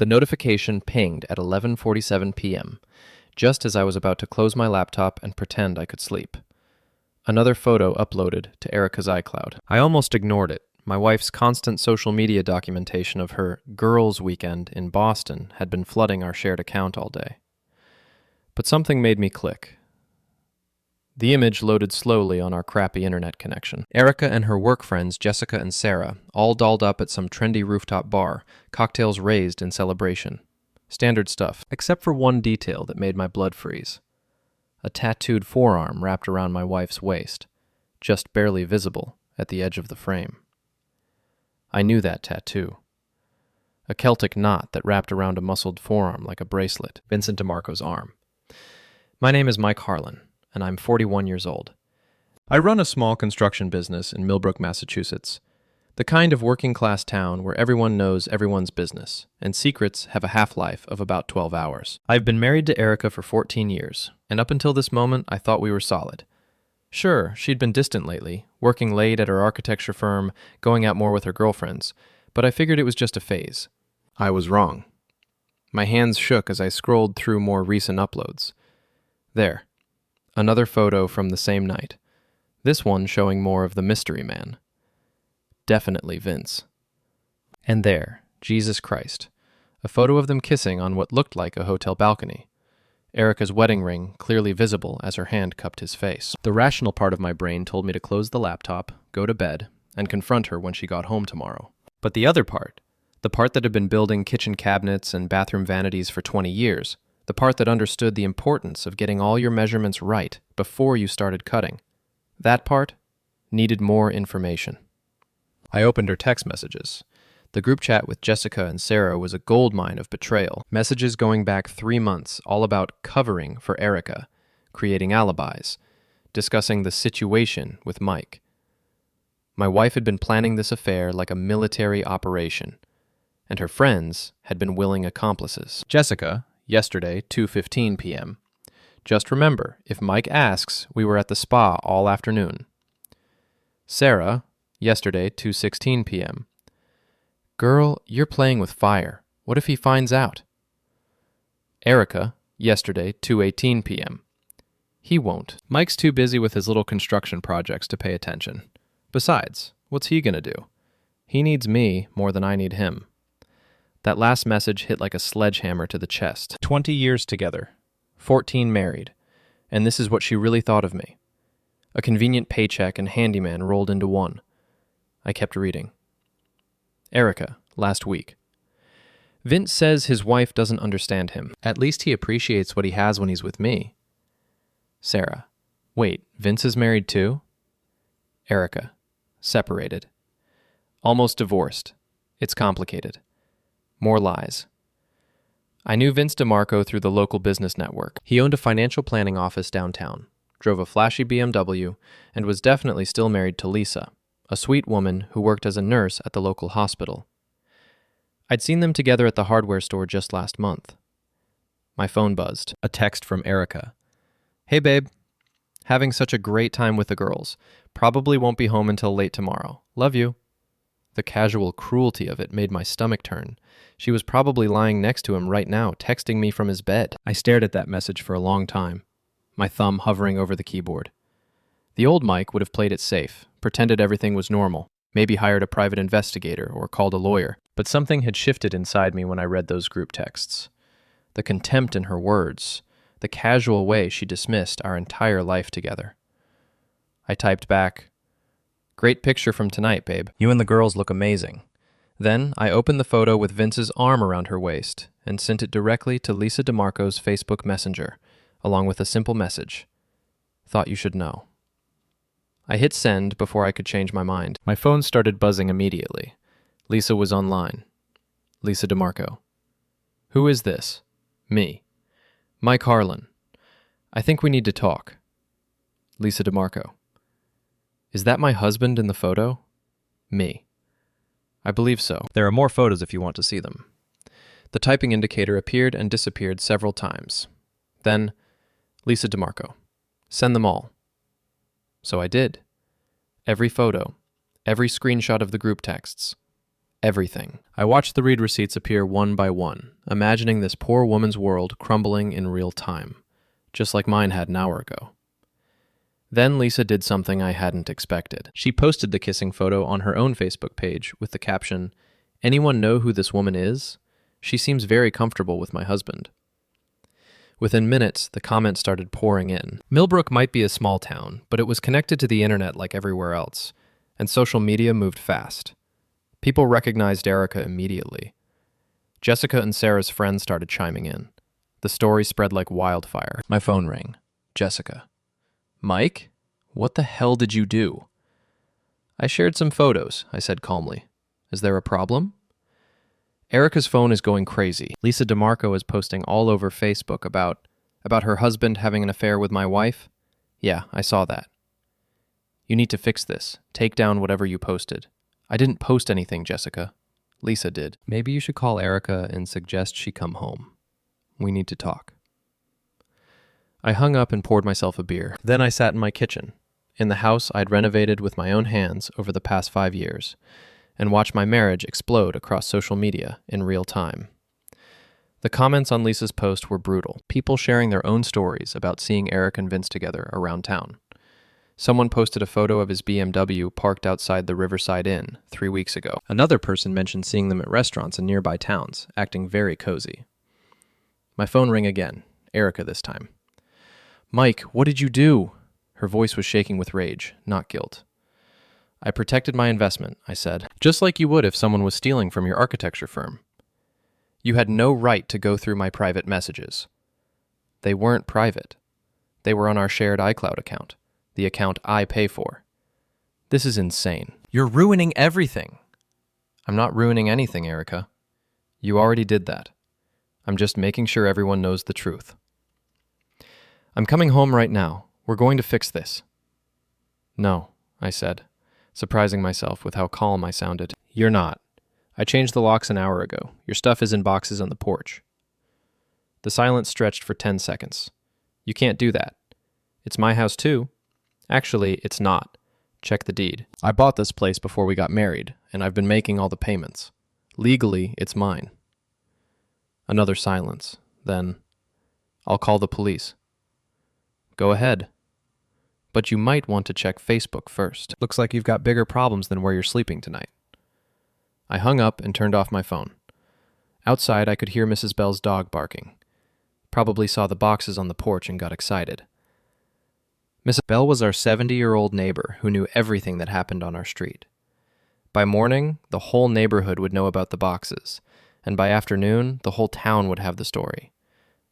The notification pinged at 11:47 p.m., just as I was about to close my laptop and pretend I could sleep. Another photo uploaded to Erica's iCloud. I almost ignored it. My wife's constant social media documentation of her girls' weekend in Boston had been flooding our shared account all day. But something made me click. The image loaded slowly on our crappy internet connection. Erica and her work friends Jessica and Sarah, all dolled up at some trendy rooftop bar, cocktails raised in celebration. Standard stuff, except for one detail that made my blood freeze. A tattooed forearm wrapped around my wife's waist, just barely visible at the edge of the frame. I knew that tattoo. A Celtic knot that wrapped around a muscled forearm like a bracelet, Vincent DeMarco's arm. My name is Mike Harlan, and I'm 41 years old. I run a small construction business in Millbrook, Massachusetts, the kind of working-class town where everyone knows everyone's business, and secrets have a half-life of about 12 hours. I've been married to Erica for 14 years, and up until this moment, I thought we were solid. Sure, she'd been distant lately, working late at her architecture firm, going out more with her girlfriends, but I figured it was just a phase. I was wrong. My hands shook as I scrolled through more recent uploads. There. Another photo from the same night. This one showing more of the mystery man. Definitely Vince. And there, Jesus Christ. A photo of them kissing on what looked like a hotel balcony. Erica's wedding ring clearly visible as her hand cupped his face. The rational part of my brain told me to close the laptop, go to bed, and confront her when she got home tomorrow. But the other part, the part that had been building kitchen cabinets and bathroom vanities for 20 years, the part that understood the importance of getting all your measurements right before you started cutting, that part needed more information. I opened her text messages. The group chat with Jessica and Sarah was a goldmine of betrayal. Messages going back 3 months, all about covering for Erica, creating alibis, discussing the situation with Mike. My wife had been planning this affair like a military operation, and her friends had been willing accomplices. Jessica, yesterday, 2:15 p.m. Just remember, if Mike asks, we were at the spa all afternoon. Sarah, yesterday, 2:16 p.m. Girl, you're playing with fire. What if he finds out? Erica, yesterday, 2:18 p.m. He won't. Mike's too busy with his little construction projects to pay attention. Besides, what's he gonna do? He needs me more than I need him. That last message hit like a sledgehammer to the chest. 20 years together, 14 married, and this is what she really thought of me. A convenient paycheck and handyman rolled into one. I kept reading. Erica, last week. Vince says his wife doesn't understand him. At least he appreciates what he has when he's with me. Sarah. Wait, Vince is married too? Erica. Separated. Almost divorced. It's complicated. More lies. I knew Vince DeMarco through the local business network. He owned a financial planning office downtown, drove a flashy BMW, and was definitely still married to Lisa, a sweet woman who worked as a nurse at the local hospital. I'd seen them together at the hardware store just last month. My phone buzzed. A text from Erica. Hey babe, having such a great time with the girls. Probably won't be home until late tomorrow. Love you. The casual cruelty of it made my stomach turn. She was probably lying next to him right now, texting me from his bed. I stared at that message for a long time, my thumb hovering over the keyboard. The old Mike would have played it safe, pretended everything was normal, maybe hired a private investigator or called a lawyer. But something had shifted inside me when I read those group texts. The contempt in her words, the casual way she dismissed our entire life together. I typed back, Great picture from tonight, babe. You and the girls look amazing. Then I opened the photo with Vince's arm around her waist and sent it directly to Lisa DeMarco's Facebook Messenger, along with a simple message. Thought you should know. I hit send before I could change my mind. My phone started buzzing immediately. Lisa was online. Lisa DeMarco. Who is this? Me. Mike Harlan. I think we need to talk. Lisa DeMarco. Is that my husband in the photo? Me. I believe so. There are more photos if you want to see them. The typing indicator appeared and disappeared several times. Then, Lisa DeMarco. Send them all. So I did. Every photo, every screenshot of the group texts, Everything. I watched the read receipts appear one by one, imagining this poor woman's world crumbling in real time, just like mine had an hour ago. Then Lisa did something I hadn't expected. She posted the kissing photo on her own Facebook page with the caption, "Anyone know who this woman is? She seems very comfortable with my husband." Within minutes, the comments started pouring in. Millbrook might be a small town, but it was connected to the internet like everywhere else, and social media moved fast. People recognized Erica immediately. Jessica and Sarah's friends started chiming in. The story spread like wildfire. My phone rang. Jessica. "Mike? What the hell did you do?" "I shared some photos," I said calmly. "Is there a problem?" "Erica's phone is going crazy. Lisa DeMarco is posting all over Facebook about her husband having an affair with my wife. Yeah, I saw that. You need to fix this. Take down whatever you posted." "I didn't post anything, Jessica." "Lisa did. Maybe you should call Erica and suggest she come home. We need to talk." I hung up and poured myself a beer. Then I sat in my kitchen, in the house I'd renovated with my own hands over the past 5 years, and watched my marriage explode across social media in real time. The comments on Lisa's post were brutal. People sharing their own stories about seeing Eric and Vince together around town. Someone posted a photo of his BMW parked outside the Riverside Inn 3 weeks ago. Another person mentioned seeing them at restaurants in nearby towns, acting very cozy. My phone rang again, Erica this time. "Mike, what did you do?" Her voice was shaking with rage, not guilt. "I protected my investment," I said, "just like you would if someone was stealing from your architecture firm. You had no right to go through my private messages." "They weren't private. They were on our shared iCloud account, the account I pay for." "This is insane. You're ruining everything." "I'm not ruining anything, Erica. You already did that. I'm just making sure everyone knows the truth." "I'm coming home right now. We're going to fix this." "No," I said, surprising myself with how calm I sounded. "You're not. I changed the locks an hour ago. Your stuff is in boxes on the porch." The silence stretched for 10 seconds. "You can't do that. It's my house too." "Actually, it's not. Check the deed. I bought this place before we got married, and I've been making all the payments. Legally, it's mine." Another silence. Then, "I'll call the police." "Go ahead. But you might want to check Facebook first. Looks like you've got bigger problems than where you're sleeping tonight." I hung up and turned off my phone. Outside, I could hear Mrs. Bell's dog barking. Probably saw the boxes on the porch and got excited. Mrs. Bell was our 70-year-old neighbor who knew everything that happened on our street. By morning, the whole neighborhood would know about the boxes, and by afternoon, the whole town would have the story.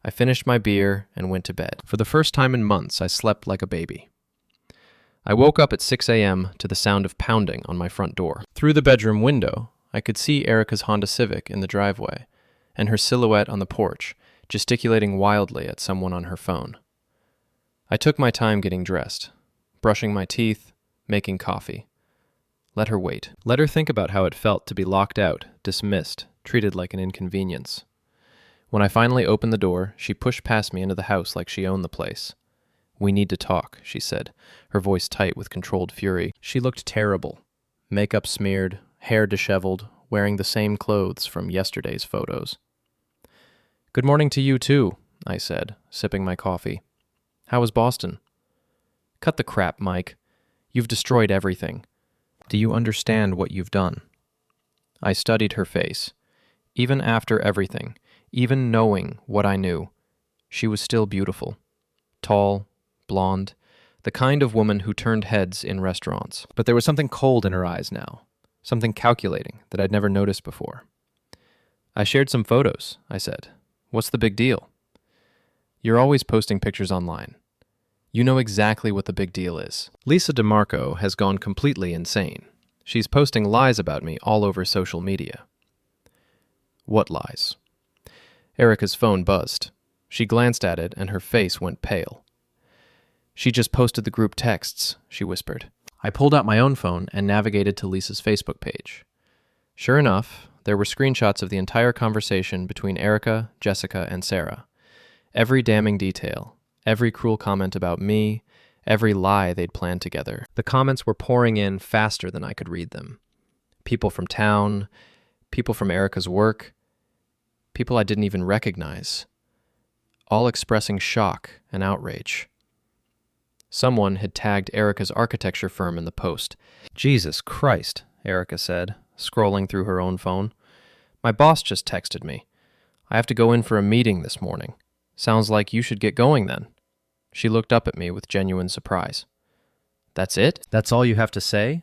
I finished my beer and went to bed. For the first time in months, I slept like a baby. I woke up at 6 a.m. to the sound of pounding on my front door. Through the bedroom window, I could see Erica's Honda Civic in the driveway, and her silhouette on the porch, gesticulating wildly at someone on her phone. I took my time getting dressed, brushing my teeth, making coffee. Let her wait. Let her think about how it felt to be locked out, dismissed, treated like an inconvenience. When I finally opened the door, she pushed past me into the house like she owned the place. "We need to talk," she said, her voice tight with controlled fury. She looked terrible. Makeup smeared, hair disheveled, wearing the same clothes from yesterday's photos. "Good morning to you, too," I said, sipping my coffee. "How was Boston?" "Cut the crap, Mike. You've destroyed everything. Do you understand what you've done?" I studied her face. Even after everything, even knowing what I knew, she was still beautiful. Tall, blonde, the kind of woman who turned heads in restaurants. But there was something cold in her eyes now, something calculating that I'd never noticed before. "I shared some photos," I said. "What's the big deal?" "You're always posting pictures online. You know exactly what the big deal is." Lisa DeMarco has gone completely insane. She's posting lies about me all over social media. "What lies?" Erica's phone buzzed. She glanced at it and her face went pale. "She just posted the group texts," she whispered. I pulled out my own phone and navigated to Lisa's Facebook page. Sure enough, there were screenshots of the entire conversation between Erica, Jessica, and Sarah. Every damning detail, every cruel comment about me, every lie they'd planned together. The comments were pouring in faster than I could read them. People from town, people from Erica's work, people I didn't even recognize, all expressing shock and outrage. Someone had tagged Erica's architecture firm in the post. "Jesus Christ," Erica said, scrolling through her own phone. "My boss just texted me. I have to go in for a meeting this morning. Sounds like you should get going then." She looked up at me with genuine surprise. "That's it? That's all you have to say?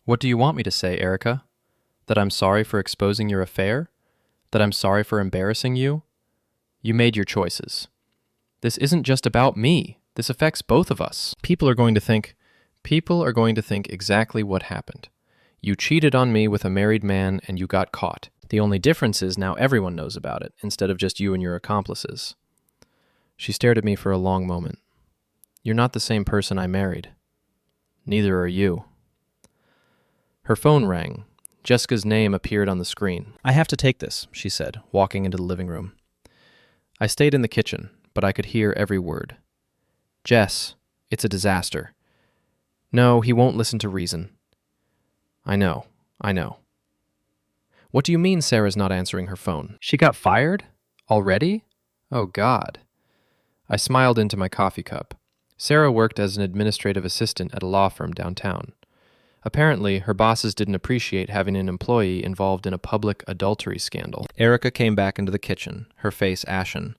What do you want me to say, Erica? That I'm sorry for exposing your affair? That I'm sorry for embarrassing you? You made your choices. This isn't just about me. This affects both of us. People are going to think exactly what happened. You cheated on me with a married man and you got caught. The only difference is now everyone knows about it, instead of just you and your accomplices." She stared at me for a long moment. "You're not the same person I married. Neither are you." Her phone rang. Jessica's name appeared on the screen. "I have to take this," she said, walking into the living room. I stayed in the kitchen, but I could hear every word. "Jess, it's a disaster. No, he won't listen to reason." I know. "What do you mean Sarah's not answering her phone? She got fired? Already? Oh, God." I smiled into my coffee cup. Sarah worked as an administrative assistant at a law firm downtown. Apparently, her bosses didn't appreciate having an employee involved in a public adultery scandal. Erica came back into the kitchen, her face ashen.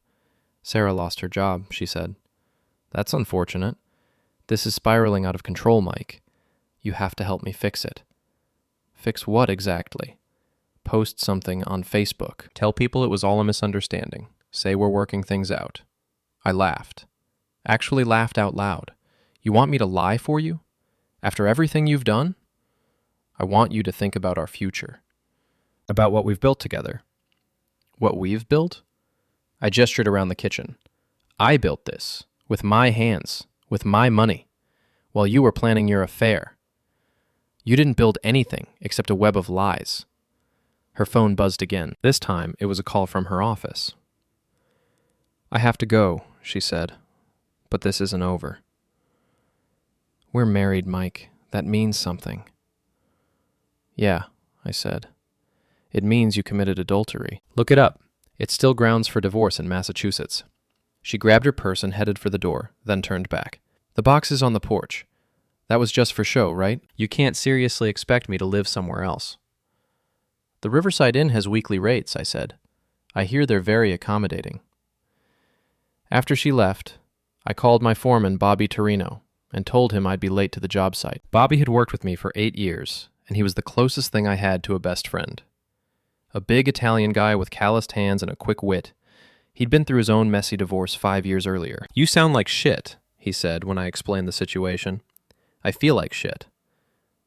"Sarah lost her job," she said. "That's unfortunate. This is spiraling out of control, Mike. You have to help me fix it." "Fix what exactly?" "Post something on Facebook. Tell people it was all a misunderstanding. Say we're working things out." I laughed. Actually laughed out loud. "You want me to lie for you? After everything you've done?" "I want you to think about our future. About what we've built together." "What we've built?" I gestured around the kitchen. "I built this. With my hands. With my money. While you were planning your affair. You didn't build anything except a web of lies." Her phone buzzed again. This time, it was a call from her office. "I have to go," she said. "But this isn't over." "We're married, Mike. That means something." "Yeah," I said. "It means you committed adultery. Look it up. It's still grounds for divorce in Massachusetts." She grabbed her purse and headed for the door, then turned back. "The box is on the porch. That was just for show, right? You can't seriously expect me to live somewhere else." "The Riverside Inn has weekly rates," I said. "I hear they're very accommodating." After she left, I called my foreman, Bobby Torino, and told him I'd be late to the job site. Bobby had worked with me for 8 years, and he was the closest thing I had to a best friend. A big Italian guy with calloused hands and a quick wit. He'd been through his own messy divorce 5 years earlier. "You sound like shit," he said when I explained the situation. "I feel like shit.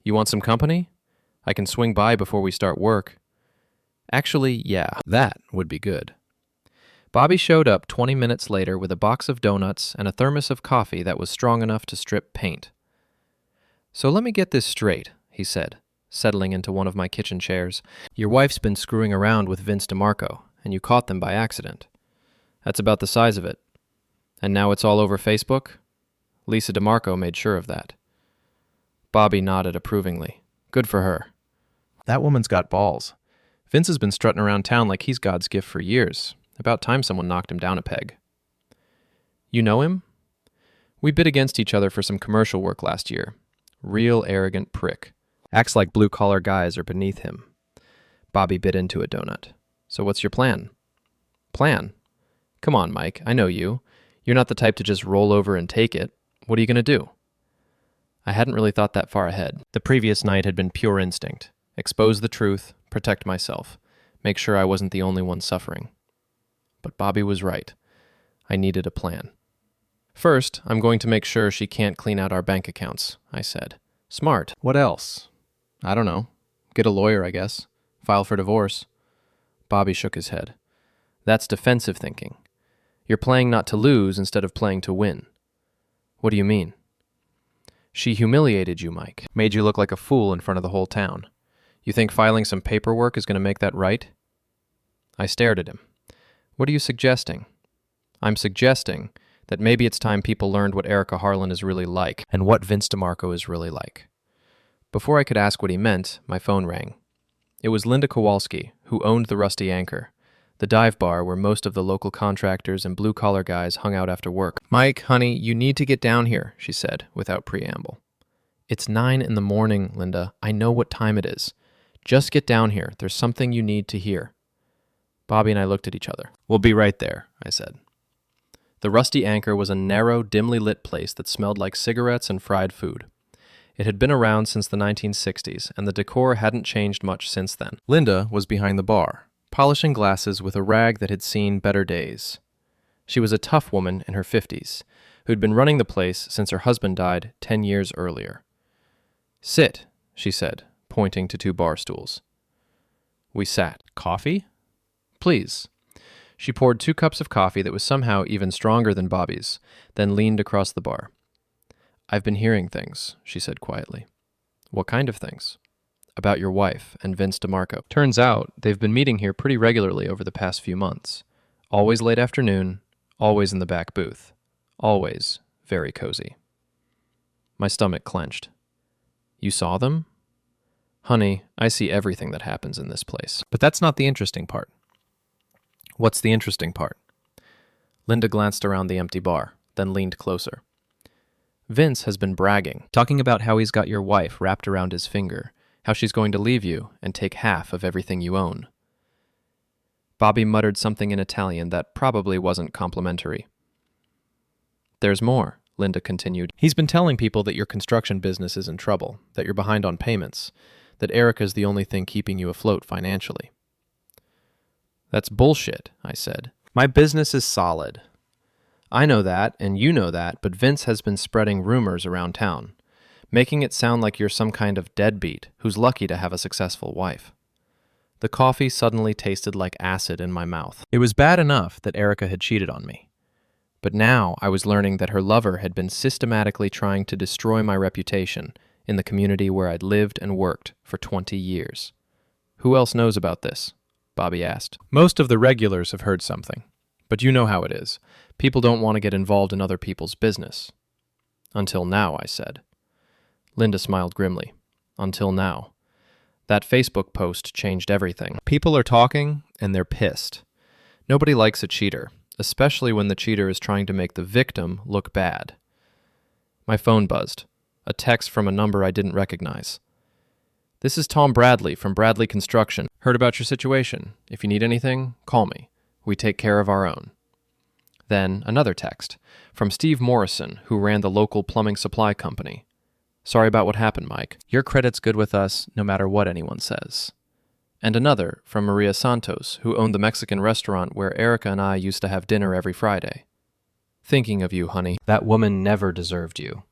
You want some company? I can swing by before we start work." "Actually, yeah, that would be good." Bobby showed up 20 minutes later with a box of donuts and a thermos of coffee that was strong enough to strip paint. "So let me get this straight," he said, settling into one of my kitchen chairs. "Your wife's been screwing around with Vince DeMarco, and you caught them by accident. That's about the size of it. And now it's all over Facebook? Lisa DeMarco made sure of that." Bobby nodded approvingly. "Good for her. That woman's got balls. Vince has been strutting around town like he's God's gift for years. About time someone knocked him down a peg." "You know him?" "We bid against each other for some commercial work last year. Real arrogant prick. Acts like blue-collar guys are beneath him." Bobby bit into a donut. "So what's your plan?" "Plan? Come on, Mike, I know you. You're not the type to just roll over and take it. What are you going to do?" I hadn't really thought that far ahead. The previous night had been pure instinct. Expose the truth, protect myself, make sure I wasn't the only one suffering. But Bobby was right. I needed a plan. "First, I'm going to make sure she can't clean out our bank accounts," I said. "Smart. What else?" "I don't know. Get a lawyer, I guess. File for divorce." Bobby shook his head. "That's defensive thinking. You're playing not to lose instead of playing to win." "What do you mean?" "She humiliated you, Mike. Made you look like a fool in front of the whole town. You think filing some paperwork is going to make that right?" I stared at him. "What are you suggesting?" "I'm suggesting that maybe it's time people learned what Erica Harlan is really like and what Vince DeMarco is really like." Before I could ask what he meant, my phone rang. It was Linda Kowalski, who owned the Rusty Anchor, the dive bar where most of the local contractors and blue-collar guys hung out after work. "Mike, honey, you need to get down here," she said, without preamble. "It's 9 in the morning, Linda. I know what time it is. Just get down here. There's something you need to hear." Bobby and I looked at each other. "We'll be right there," I said. The Rusty Anchor was a narrow, dimly lit place that smelled like cigarettes and fried food. It had been around since the 1960s, and the decor hadn't changed much since then. Linda was behind the bar, polishing glasses with a rag that had seen better days. She was a tough woman in her 50s, who'd been running the place since her husband died 10 years earlier. "Sit," she said, pointing to 2 bar stools. We sat. "Coffee?" "Please." She poured 2 cups of coffee that was somehow even stronger than Bobby's, then leaned across the bar. "I've been hearing things," she said quietly. "What kind of things?" "About your wife and Vince DeMarco. Turns out they've been meeting here pretty regularly over the past few months. Always late afternoon, always in the back booth. Always very cozy." My stomach clenched. "You saw them?" "Honey, I see everything that happens in this place." "But that's not the interesting part." "What's the interesting part?" Linda glanced around the empty bar, then leaned closer. "Vince has been bragging, talking about how he's got your wife wrapped around his finger, how she's going to leave you and take half of everything you own." Bobby muttered something in Italian that probably wasn't complimentary. "There's more," Linda continued. "He's been telling people that your construction business is in trouble, that you're behind on payments, that Erica's the only thing keeping you afloat financially." "That's bullshit," I said. "My business is solid. I know that, and you know that, but Vince has been spreading rumors around town, making it sound like you're some kind of deadbeat who's lucky to have a successful wife." The coffee suddenly tasted like acid in my mouth. It was bad enough that Erica had cheated on me, but now I was learning that her lover had been systematically trying to destroy my reputation in the community where I'd lived and worked for 20 years. "Who else knows about this?" Bobby asked. "Most of the regulars have heard something, but you know how it is. People don't want to get involved in other people's business." "Until now," I said. Linda smiled grimly. "Until now. That Facebook post changed everything. People are talking, and they're pissed. Nobody likes a cheater, especially when the cheater is trying to make the victim look bad." My phone buzzed. A text from a number I didn't recognize. "This is Tom Bradley from Bradley Construction. Heard about your situation. If you need anything, call me. We take care of our own." Then another text from Steve Morrison, who ran the local plumbing supply company. "Sorry about what happened, Mike. Your credit's good with us, no matter what anyone says." And another from Maria Santos, who owned the Mexican restaurant where Erica and I used to have dinner every Friday. "Thinking of you, honey. That woman never deserved you."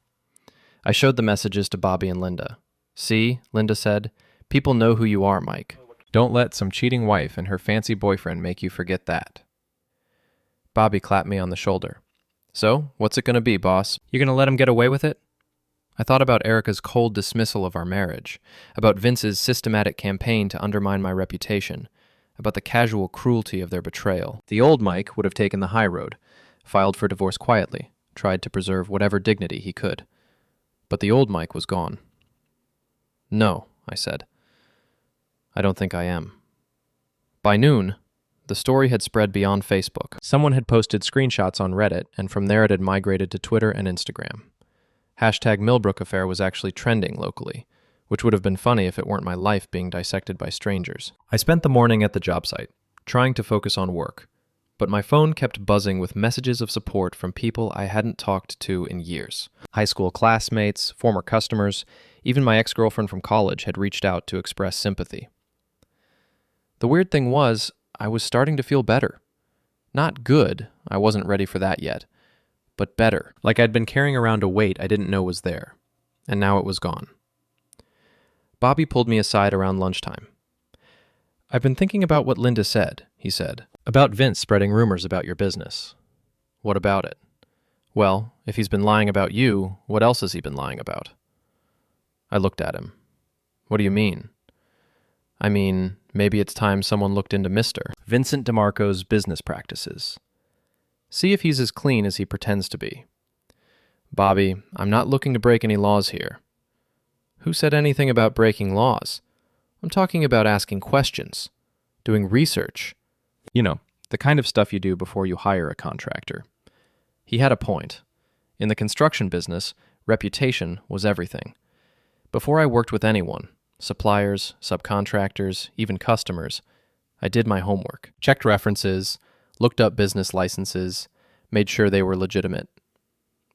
I showed the messages to Bobby and Linda. "See," Linda said, "people know who you are, Mike. Don't let some cheating wife and her fancy boyfriend make you forget that." Bobby clapped me on the shoulder. "So, what's it going to be, boss? You going to let him get away with it?" I thought about Erica's cold dismissal of our marriage, about Vince's systematic campaign to undermine my reputation, about the casual cruelty of their betrayal. The old Mike would have taken the high road, filed for divorce quietly, tried to preserve whatever dignity he could. But the old Mike was gone. "No," I said. "I don't think I am." By noon, the story had spread beyond Facebook. Someone had posted screenshots on Reddit, and from there it had migrated to Twitter and Instagram. #Millbrook Affair was actually trending locally, which would have been funny if it weren't my life being dissected by strangers. I spent the morning at the job site, trying to focus on work, but my phone kept buzzing with messages of support from people I hadn't talked to in years. High school classmates, former customers, even my ex-girlfriend from college had reached out to express sympathy. The weird thing was, I was starting to feel better. Not good, I wasn't ready for that yet, but better, like I'd been carrying around a weight I didn't know was there, and now it was gone. Bobby pulled me aside around lunchtime. "I've been thinking about what Linda said," he said, "about Vince spreading rumors about your business." "What about it?" "Well, if he's been lying about you, what else has he been lying about?" I looked at him. "What do you mean?" "I mean, maybe it's time someone looked into Mr. Vincent DeMarco's business practices. See if he's as clean as he pretends to be." "Bobby, I'm not looking to break any laws here." "Who said anything about breaking laws? I'm talking about asking questions, doing research. You know, the kind of stuff you do before you hire a contractor. He had a point. In the construction business, reputation was everything. Before I worked with anyone, suppliers, subcontractors, even customers, I did my homework. Checked references, looked up business licenses, made sure they were legitimate.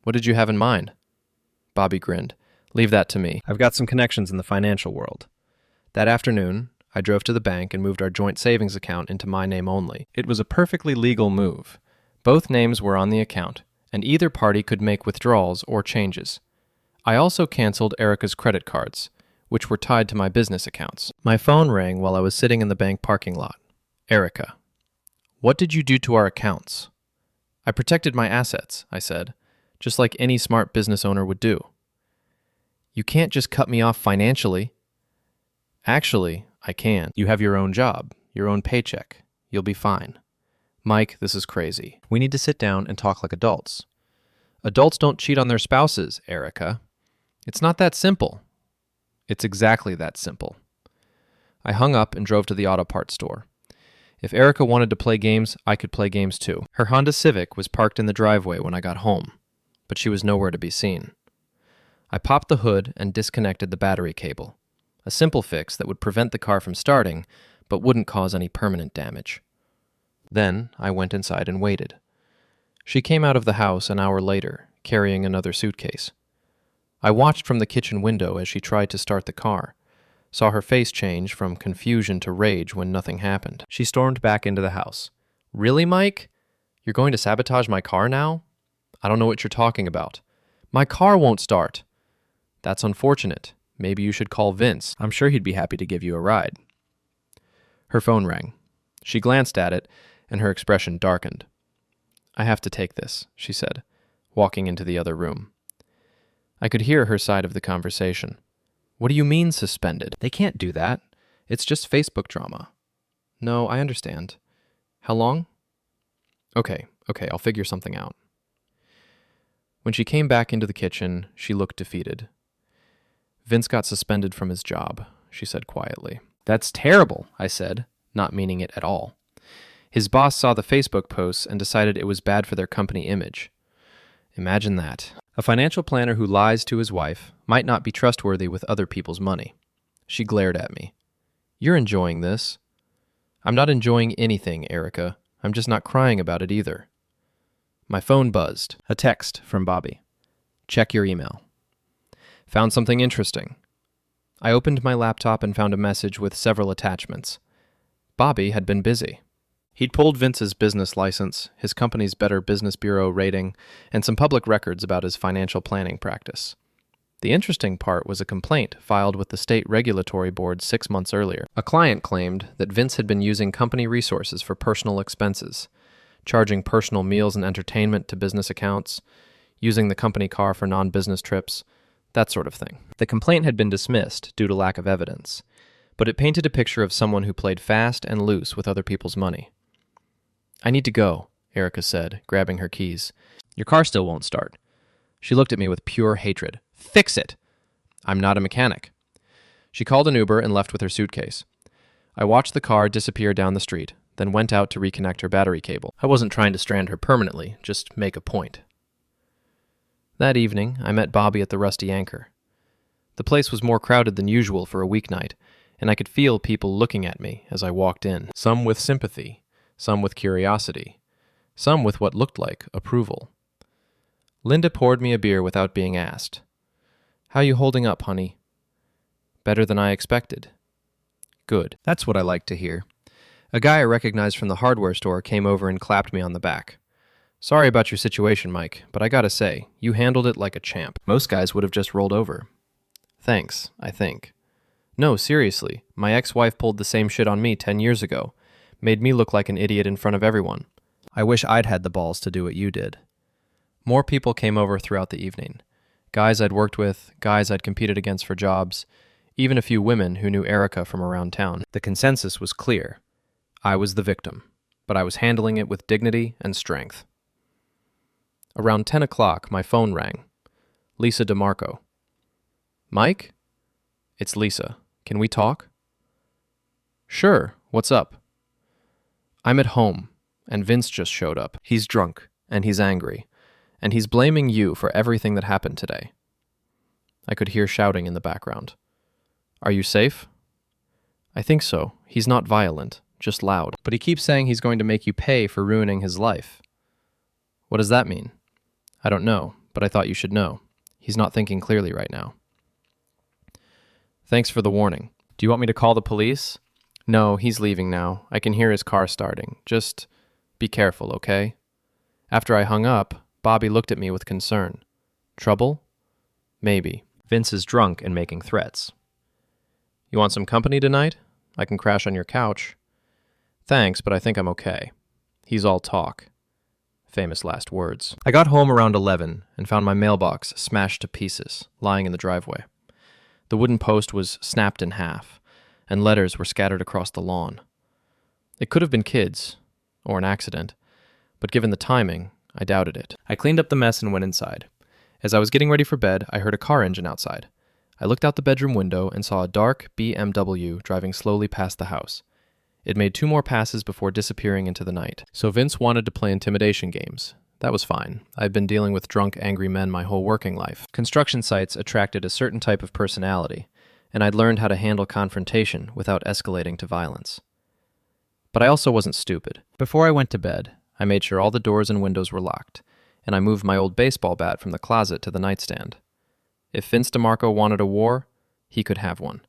What did you have in mind? Bobby grinned. Leave that to me. I've got some connections in the financial world. That afternoon, I drove to the bank and moved our joint savings account into my name only. It was a perfectly legal move. Both names were on the account, and either party could make withdrawals or changes. I also canceled Erica's credit cards, which were tied to my business accounts. My phone rang while I was sitting in the bank parking lot. Erica, what did you do to our accounts? I protected my assets, I said, just like any smart business owner would do. You can't just cut me off financially. Actually, I can. You have your own job, your own paycheck. You'll be fine. Mike, this is crazy. We need to sit down and talk like adults. Adults don't cheat on their spouses, Erica. It's not that simple. It's exactly that simple. I hung up and drove to the auto parts store. If Erica wanted to play games, I could play games too. Her Honda Civic was parked in the driveway when I got home, but she was nowhere to be seen. I popped the hood and disconnected the battery cable, a simple fix that would prevent the car from starting, but wouldn't cause any permanent damage. Then I went inside and waited. She came out of the house an hour later, carrying another suitcase. I watched from the kitchen window as she tried to start the car, saw her face change from confusion to rage when nothing happened. She stormed back into the house. Really, Mike? You're going to sabotage my car now? I don't know what you're talking about. My car won't start. That's unfortunate. Maybe you should call Vince. I'm sure he'd be happy to give you a ride. Her phone rang. She glanced at it, and her expression darkened. I have to take this, she said, walking into the other room. I could hear her side of the conversation. What do you mean suspended? They can't do that. It's just Facebook drama. No, I understand. How long? Okay, I'll figure something out. When she came back into the kitchen, she looked defeated. Vince got suspended from his job, she said quietly. That's terrible, I said, not meaning it at all. His boss saw the Facebook posts and decided it was bad for their company image. Imagine that. A financial planner who lies to his wife might not be trustworthy with other people's money. She glared at me. You're enjoying this. I'm not enjoying anything, Erica. I'm just not crying about it either. My phone buzzed. A text from Bobby. Check your email. Found something interesting. I opened my laptop and found a message with several attachments. Bobby had been busy. He'd pulled Vince's business license, his company's Better Business Bureau rating, and some public records about his financial planning practice. The interesting part was a complaint filed with the state regulatory board 6 months earlier. A client claimed that Vince had been using company resources for personal expenses, charging personal meals and entertainment to business accounts, using the company car for non-business trips, that sort of thing. The complaint had been dismissed due to lack of evidence, but it painted a picture of someone who played fast and loose with other people's money. I need to go, Erica said, grabbing her keys. Your car still won't start. She looked at me with pure hatred. Fix it! I'm not a mechanic. She called an Uber and left with her suitcase. I watched the car disappear down the street, then went out to reconnect her battery cable. I wasn't trying to strand her permanently, just make a point. That evening, I met Bobby at the Rusty Anchor. The place was more crowded than usual for a weeknight, and I could feel people looking at me as I walked in, some with sympathy, some with curiosity, some with what looked like approval. Linda poured me a beer without being asked. How you holding up, honey? Better than I expected. Good. That's what I like to hear. A guy I recognized from the hardware store came over and clapped me on the back. Sorry about your situation, Mike, but I gotta say, you handled it like a champ. Most guys would have just rolled over. Thanks, I think. No, seriously, my ex-wife pulled the same shit on me 10 years ago. Made me look like an idiot in front of everyone. I wish I'd had the balls to do what you did. More people came over throughout the evening. Guys I'd worked with, guys I'd competed against for jobs, even a few women who knew Erica from around town. The consensus was clear. I was the victim, but I was handling it with dignity and strength. Around 10 o'clock, my phone rang. Lisa DeMarco. Mike? It's Lisa. Can we talk? Sure, what's up? I'm at home, and Vince just showed up. He's drunk, and he's angry, and he's blaming you for everything that happened today. I could hear shouting in the background. Are you safe? I think so. He's not violent, just loud. But he keeps saying he's going to make you pay for ruining his life. What does that mean? I don't know, but I thought you should know. He's not thinking clearly right now. Thanks for the warning. Do you want me to call the police? No, he's leaving now. I can hear his car starting. Just be careful, okay? After I hung up, Bobby looked at me with concern. Trouble? Maybe. Vince is drunk and making threats. You want some company tonight? I can crash on your couch. Thanks, but I think I'm okay. He's all talk. Famous last words. I got home around 11 and found my mailbox smashed to pieces, lying in the driveway. The wooden post was snapped in half, and letters were scattered across the lawn. It could have been kids, or an accident, but given the timing, I doubted it. I cleaned up the mess and went inside. As I was getting ready for bed, I heard a car engine outside. I looked out the bedroom window and saw a dark BMW driving slowly past the house. It made 2 more passes before disappearing into the night. So Vince wanted to play intimidation games. That was fine. I'd been dealing with drunk, angry men my whole working life. Construction sites attracted a certain type of personality, and I'd learned how to handle confrontation without escalating to violence. But I also wasn't stupid. Before I went to bed, I made sure all the doors and windows were locked, and I moved my old baseball bat from the closet to the nightstand. If Vince DeMarco wanted a war, he could have one.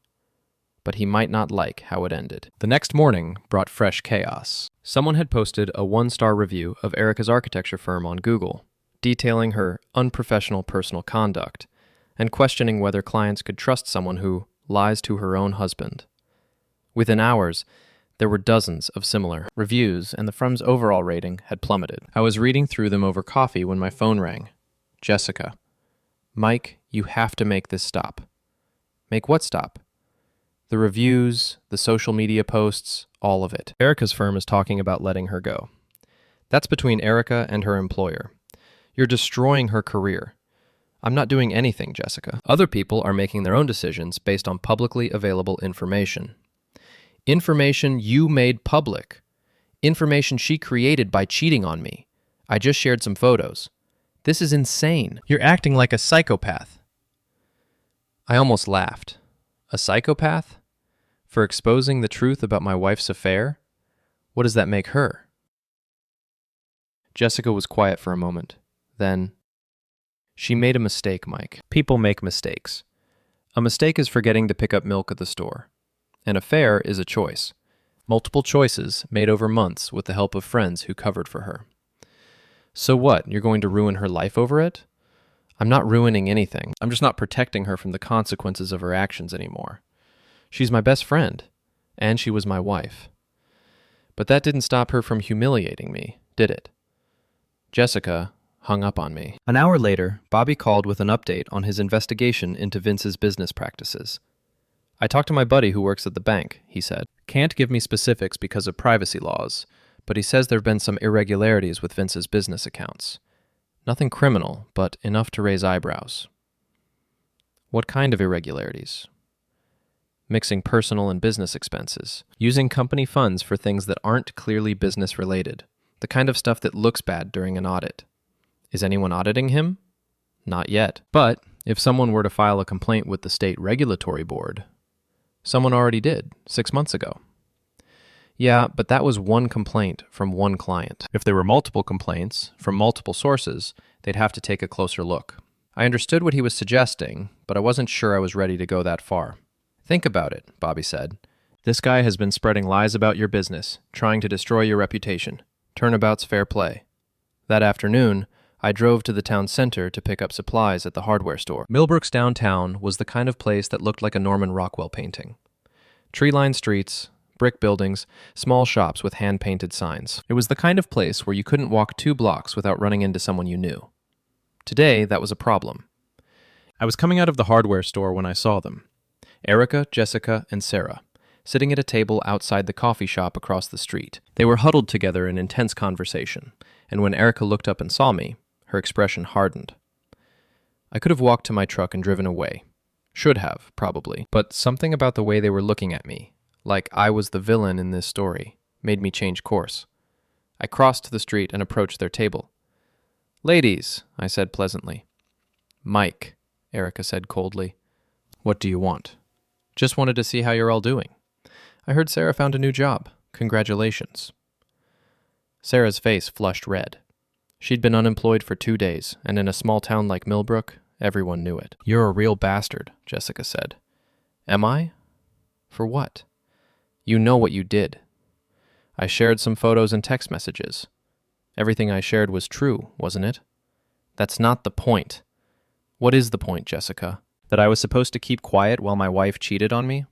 But he might not like how it ended. The next morning brought fresh chaos. Someone had posted a 1-star review of Erica's architecture firm on Google, detailing her unprofessional personal conduct, and questioning whether clients could trust someone who lies to her own husband. Within hours, there were dozens of similar reviews, and the firm's overall rating had plummeted. I was reading through them over coffee when my phone rang. Jessica. Mike, you have to make this stop. Make what stop? The reviews, the social media posts, all of it. Erica's firm is talking about letting her go. That's between Erica and her employer. You're destroying her career. I'm not doing anything, Jessica. Other people are making their own decisions based on publicly available information. Information you made public. Information she created by cheating on me. I just shared some photos. This is insane. You're acting like a psychopath. I almost laughed. A psychopath? For exposing the truth about my wife's affair? What does that make her? Jessica was quiet for a moment. Then, she made a mistake, Mike. People make mistakes. A mistake is forgetting to pick up milk at the store. An affair is a choice. Multiple choices made over months with the help of friends who covered for her. So what, you're going to ruin her life over it? I'm not ruining anything. I'm just not protecting her from the consequences of her actions anymore. She's my best friend, and she was my wife. But that didn't stop her from humiliating me, did it? Jessica hung up on me. An hour later, Bobby called with an update on his investigation into Vince's business practices. I talked to my buddy who works at the bank, he said. Can't give me specifics because of privacy laws, but he says there have been some irregularities with Vince's business accounts. Nothing criminal, but enough to raise eyebrows. What kind of irregularities? Mixing personal and business expenses. Using company funds for things that aren't clearly business-related. The kind of stuff that looks bad during an audit. Is anyone auditing him? Not yet. But if someone were to file a complaint with the state regulatory board, someone already did, 6 months ago. Yeah, but that was one complaint from one client. If there were multiple complaints from multiple sources, they'd have to take a closer look. I understood what he was suggesting, but I wasn't sure I was ready to go that far. Think about it, Bobby said. This guy has been spreading lies about your business, trying to destroy your reputation. Turnabout's fair play. That afternoon, I drove to the town center to pick up supplies at the hardware store. Millbrook's downtown was the kind of place that looked like a Norman Rockwell painting. Tree-lined streets, brick buildings, small shops with hand-painted signs. It was the kind of place where you couldn't walk 2 blocks without running into someone you knew. Today, that was a problem. I was coming out of the hardware store when I saw them. Erica, Jessica, and Sarah, sitting at a table outside the coffee shop across the street. They were huddled together in intense conversation, and when Erica looked up and saw me, her expression hardened. I could have walked to my truck and driven away. Should have, probably. But something about the way they were looking at me, like I was the villain in this story, made me change course. I crossed the street and approached their table. "Ladies," I said pleasantly. "Mike," Erica said coldly. "What do you want?" "Just wanted to see how you're all doing. I heard Sarah found a new job. Congratulations." Sarah's face flushed red. She'd been unemployed for 2 days, and in a small town like Millbrook, everyone knew it. "You're a real bastard," Jessica said. "Am I? For what?" "You know what you did." "I shared some photos and text messages. Everything I shared was true, wasn't it?" "That's not the point." "What is the point, Jessica? That I was supposed to keep quiet while my wife cheated on me?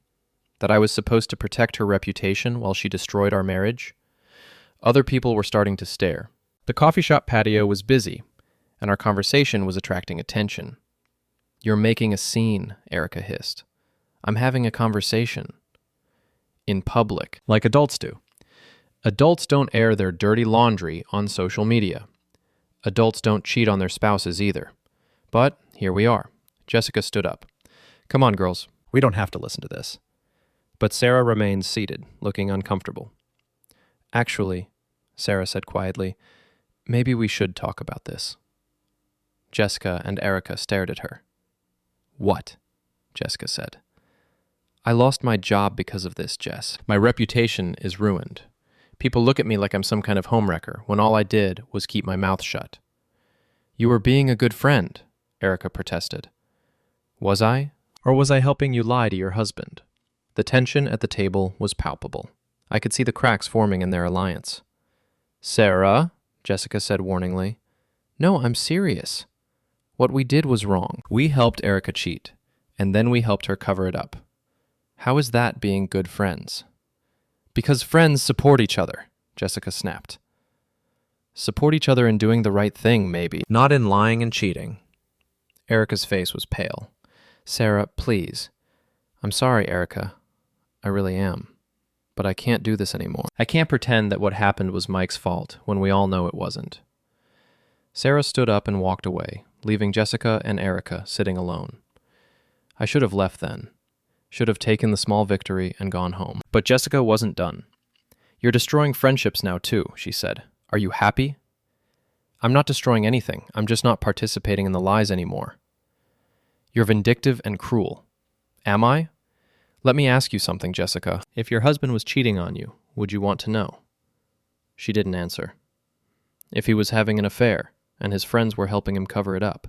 That I was supposed to protect her reputation while she destroyed our marriage?" Other people were starting to stare. The coffee shop patio was busy, and our conversation was attracting attention. "You're making a scene," Erica hissed. "I'm having a conversation. In public, like adults do. Adults don't air their dirty laundry on social media. Adults don't cheat on their spouses either. But here we are." Jessica stood up. "Come on, girls. We don't have to listen to this." But Sarah remained seated, looking uncomfortable. "Actually," Sarah said quietly, "maybe we should talk about this." Jessica and Erica stared at her. "What?" Jessica said. "I lost my job because of this, Jess. My reputation is ruined. People look at me like I'm some kind of homewrecker, when all I did was keep my mouth shut." "You were being a good friend," Erica protested. "Was I? Or was I helping you lie to your husband?" The tension at the table was palpable. I could see the cracks forming in their alliance. "Sarah," Jessica said warningly. "No, I'm serious. What we did was wrong. We helped Erica cheat, and then we helped her cover it up. How is that being good friends?" "Because friends support each other," Jessica snapped. "Support each other in doing the right thing, maybe, not in lying and cheating." Erica's face was pale. "Sarah, please." "I'm sorry, Erica. I really am. But I can't do this anymore. I can't pretend that what happened was Mike's fault when we all know it wasn't." Sarah stood up and walked away, leaving Jessica and Erica sitting alone. I should have left then. Should have taken the small victory and gone home. But Jessica wasn't done. "You're destroying friendships now too," she said. "Are you happy?" "I'm not destroying anything. I'm just not participating in the lies anymore." "You're vindictive and cruel." "Am I? Let me ask you something, Jessica. If your husband was cheating on you, would you want to know?" She didn't answer. "If he was having an affair, and his friends were helping him cover it up,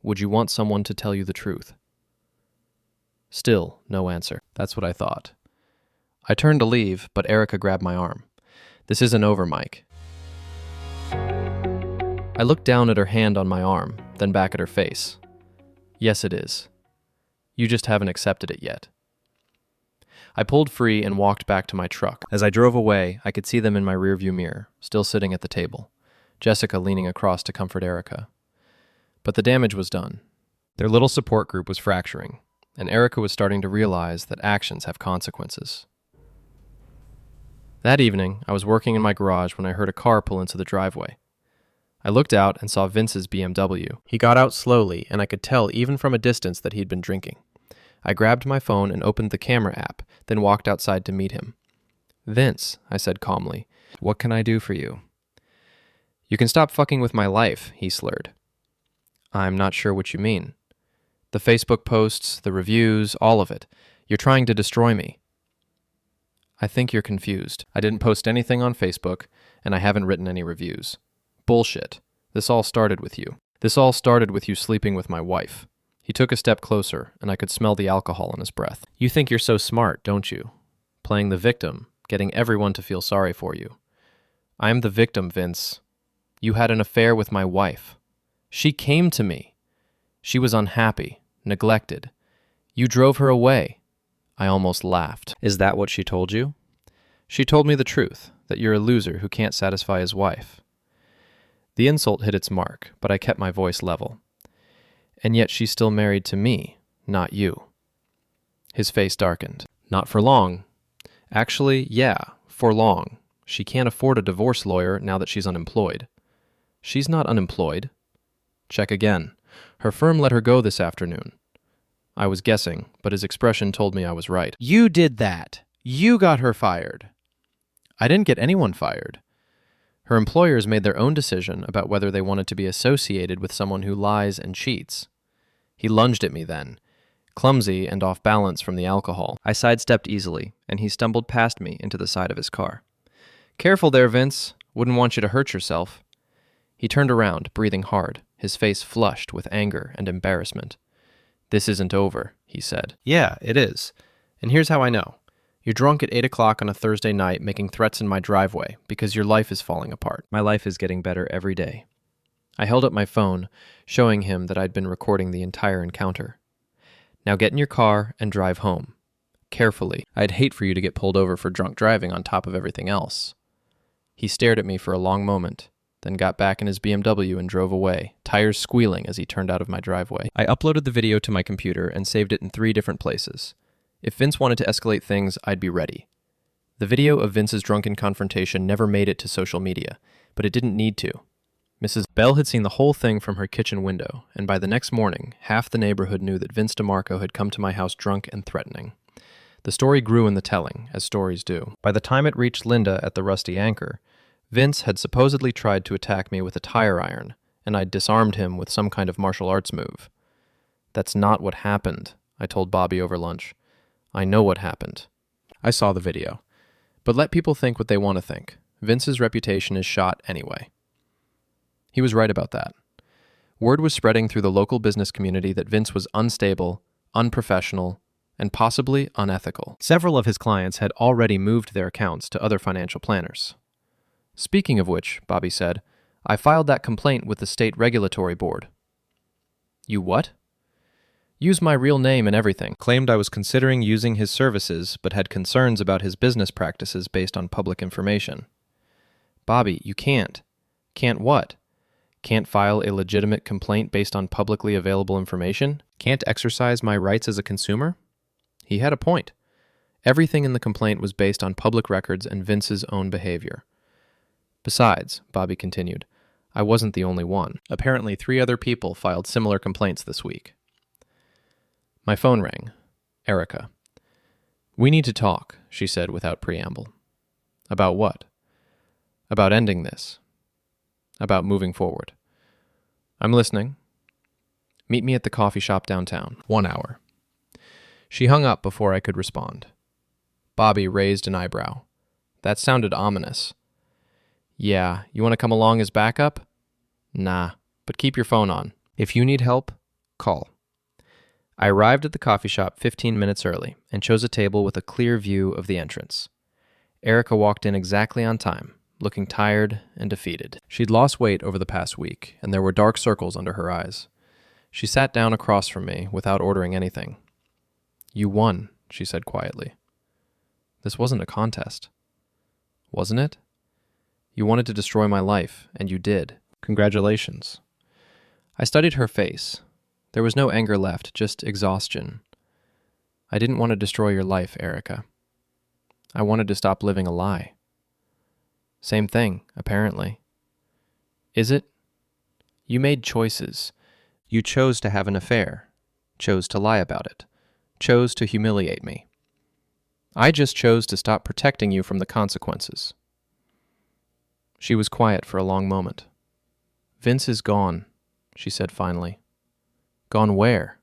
would you want someone to tell you the truth?" Still, no answer. That's what I thought. I turned to leave, but Erica grabbed my arm. "This isn't over, Mike." I looked down at her hand on my arm, then back at her face. "Yes, it is. You just haven't accepted it yet." I pulled free and walked back to my truck. As I drove away, I could see them in my rearview mirror, still sitting at the table, Jessica leaning across to comfort Erica. But the damage was done. Their little support group was fracturing, and Erica was starting to realize that actions have consequences. That evening, I was working in my garage when I heard a car pull into the driveway. I looked out and saw Vince's BMW. He got out slowly, and I could tell even from a distance that he'd been drinking. I grabbed my phone and opened the camera app, then walked outside to meet him. "Vince," I said calmly, "what can I do for you?" "You can stop fucking with my life," he slurred. "I'm not sure what you mean." "The Facebook posts, the reviews, all of it. You're trying to destroy me." "I think you're confused. I didn't post anything on Facebook, and I haven't written any reviews." "Bullshit. This all started with you. This all started with you sleeping with my wife." He took a step closer, and I could smell the alcohol in his breath. "You think you're so smart, don't you? Playing the victim, getting everyone to feel sorry for you. I'm the victim, Vince. You had an affair with my wife. She came to me. She was unhappy, neglected. You drove her away." I almost laughed. "Is that what she told you?" "She told me the truth, that you're a loser who can't satisfy his wife." The insult hit its mark, but I kept my voice level. "And yet she's still married to me, not you." His face darkened. "Not for long." "Actually, yeah, for long. She can't afford a divorce lawyer now that she's unemployed." "She's not unemployed." "Check again. Her firm let her go this afternoon." I was guessing, but his expression told me I was right. "You did that. You got her fired. I didn't get anyone fired. Her employers made their own decision about whether they wanted to be associated with someone who lies and cheats. He lunged at me then, clumsy and off balance from the alcohol. I sidestepped easily, and he stumbled past me into the side of his car. Careful there, Vince. Wouldn't want you to hurt yourself. He turned around, breathing hard, his face flushed with anger and embarrassment. This isn't over, he said. Yeah, it is. And here's how I know. You're drunk at 8 o'clock on a Thursday night making threats in my driveway because your life is falling apart. My life is getting better every day. I held up my phone, showing him that I'd been recording the entire encounter. Now get in your car and drive home. Carefully. I'd hate for you to get pulled over for drunk driving on top of everything else. He stared at me for a long moment, then got back in his BMW and drove away, tires squealing as he turned out of my driveway. I uploaded the video to my computer and saved it in 3 different places. If Vince wanted to escalate things, I'd be ready. The video of Vince's drunken confrontation never made it to social media, but it didn't need to. Mrs. Bell had seen the whole thing from her kitchen window, and by the next morning, half the neighborhood knew that Vince DeMarco had come to my house drunk and threatening. The story grew in the telling, as stories do. By the time it reached Linda at the Rusty Anchor, Vince had supposedly tried to attack me with a tire iron, and I'd disarmed him with some kind of martial arts move. That's not what happened, I told Bobby over lunch. I know what happened. I saw the video. But let people think what they want to think. Vince's reputation is shot anyway. He was right about that. Word was spreading through the local business community that Vince was unstable, unprofessional, and possibly unethical. Several of his clients had already moved their accounts to other financial planners. Speaking of which, Bobby said, I filed that complaint with the state regulatory board. You what? Used my real name and everything. Claimed I was considering using his services, but had concerns about his business practices based on public information. Bobby, you can't. Can't what? Can't file a legitimate complaint based on publicly available information? Can't exercise my rights as a consumer? He had a point. Everything in the complaint was based on public records and Vince's own behavior. Besides, Bobby continued, I wasn't the only one. Apparently 3 other people filed similar complaints this week. My phone rang. Erica. We need to talk, she said without preamble. About what? About ending this. About moving forward. I'm listening. Meet me at the coffee shop downtown. 1 hour. She hung up before I could respond. Bobby raised an eyebrow. That sounded ominous. Yeah, you want to come along as backup? Nah, but keep your phone on. If you need help, call. I arrived at the coffee shop 15 minutes early and chose a table with a clear view of the entrance. Erica walked in exactly on time, looking tired and defeated. She'd lost weight over the past week, and there were dark circles under her eyes. She sat down across from me without ordering anything. You won, she said quietly. This wasn't a contest. Wasn't it? You wanted to destroy my life, and you did. Congratulations. I studied her face. There was no anger left, just exhaustion. I didn't want to destroy your life, Erica. I wanted to stop living a lie. Same thing, apparently. Is it? You made choices. You chose to have an affair, chose to lie about it, chose to humiliate me. I just chose to stop protecting you from the consequences. She was quiet for a long moment. Vince is gone, she said finally. Gone where?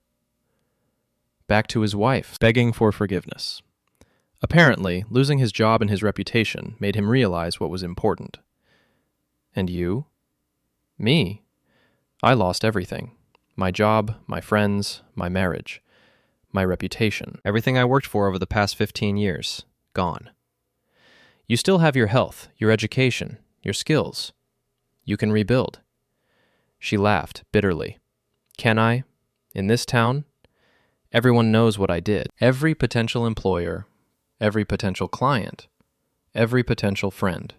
Back to his wife, begging for forgiveness. Apparently, losing his job and his reputation made him realize what was important. And you? Me? I lost everything. My job, my friends, my marriage, my reputation. Everything I worked for over the past 15 years, gone. You still have your health, your education, your skills. You can rebuild. She laughed bitterly. Can I? In this town? Everyone knows what I did. Every potential employer, every potential client, every potential friend.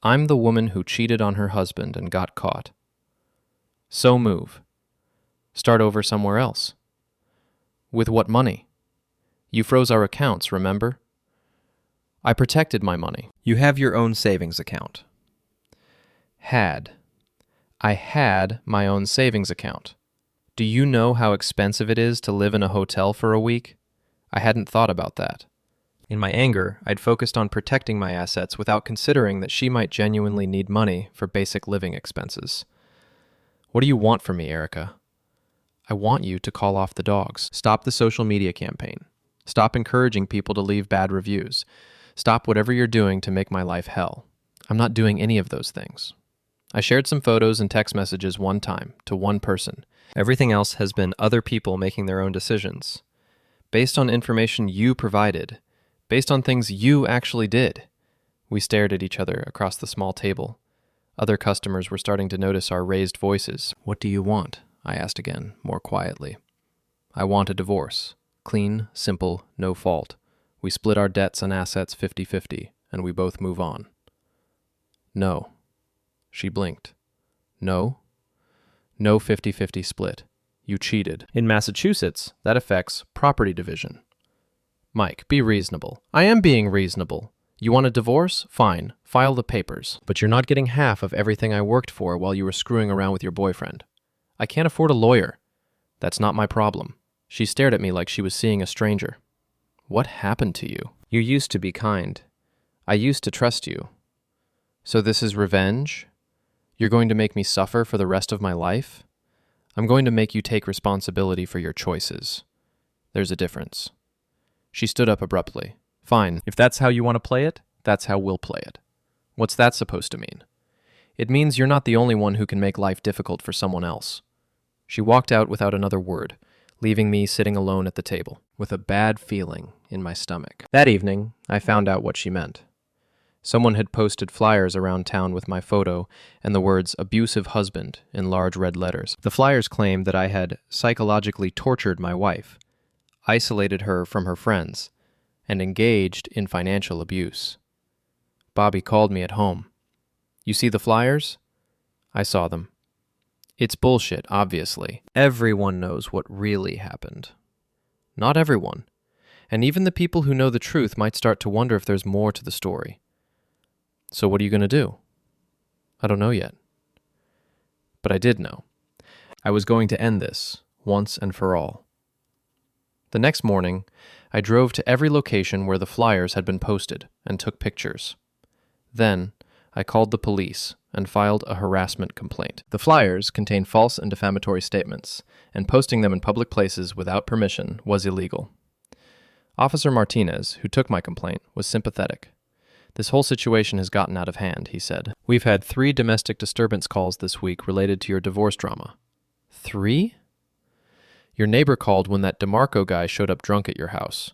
I'm the woman who cheated on her husband and got caught. So move. Start over somewhere else. With what money? You froze our accounts, remember? I protected my money. You have your own savings account. Had. I had my own savings account. Do you know how expensive it is to live in a hotel for a week? I hadn't thought about that. In my anger, I'd focused on protecting my assets without considering that she might genuinely need money for basic living expenses. What do you want from me, Erica? I want you to call off the dogs. Stop the social media campaign. Stop encouraging people to leave bad reviews. Stop whatever you're doing to make my life hell. I'm not doing any of those things. I shared some photos and text messages one time to one person. Everything else has been other people making their own decisions. Based on information you provided. Based on things you actually did. We stared at each other across the small table. Other customers were starting to notice our raised voices. What do you want? I asked again, more quietly. I want a divorce. Clean, simple, no fault. We split our debts and assets 50-50, and we both move on. No. She blinked. No? No 50-50 split. You cheated. In Massachusetts, that affects property division. Mike, be reasonable. I am being reasonable. You want a divorce? Fine. File the papers. But you're not getting half of everything I worked for while you were screwing around with your boyfriend. I can't afford a lawyer. That's not my problem. She stared at me like she was seeing a stranger. What happened to you? You used to be kind. I used to trust you. So this is revenge? You're going to make me suffer for the rest of my life? I'm going to make you take responsibility for your choices. There's a difference. She stood up abruptly. Fine, if that's how you want to play it, that's how we'll play it. What's that supposed to mean? It means you're not the only one who can make life difficult for someone else. She walked out without another word, leaving me sitting alone at the table, with a bad feeling in my stomach. That evening, I found out what she meant. Someone had posted flyers around town with my photo and the words "abusive husband" in large red letters. The flyers claimed that I had psychologically tortured my wife, isolated her from her friends, and engaged in financial abuse. Bobby called me at home. You see the flyers? I saw them. It's bullshit, obviously. Everyone knows what really happened. Not everyone. And even the people who know the truth might start to wonder if there's more to the story. So what are you going to do? I don't know yet. But I did know. I was going to end this, once and for all. The next morning, I drove to every location where the flyers had been posted and took pictures. Then, I called the police and filed a harassment complaint. The flyers contained false and defamatory statements, and posting them in public places without permission was illegal. Officer Martinez, who took my complaint, was sympathetic. This whole situation has gotten out of hand, he said. We've had 3 domestic disturbance calls this week related to your divorce drama. 3? Your neighbor called when that DeMarco guy showed up drunk at your house.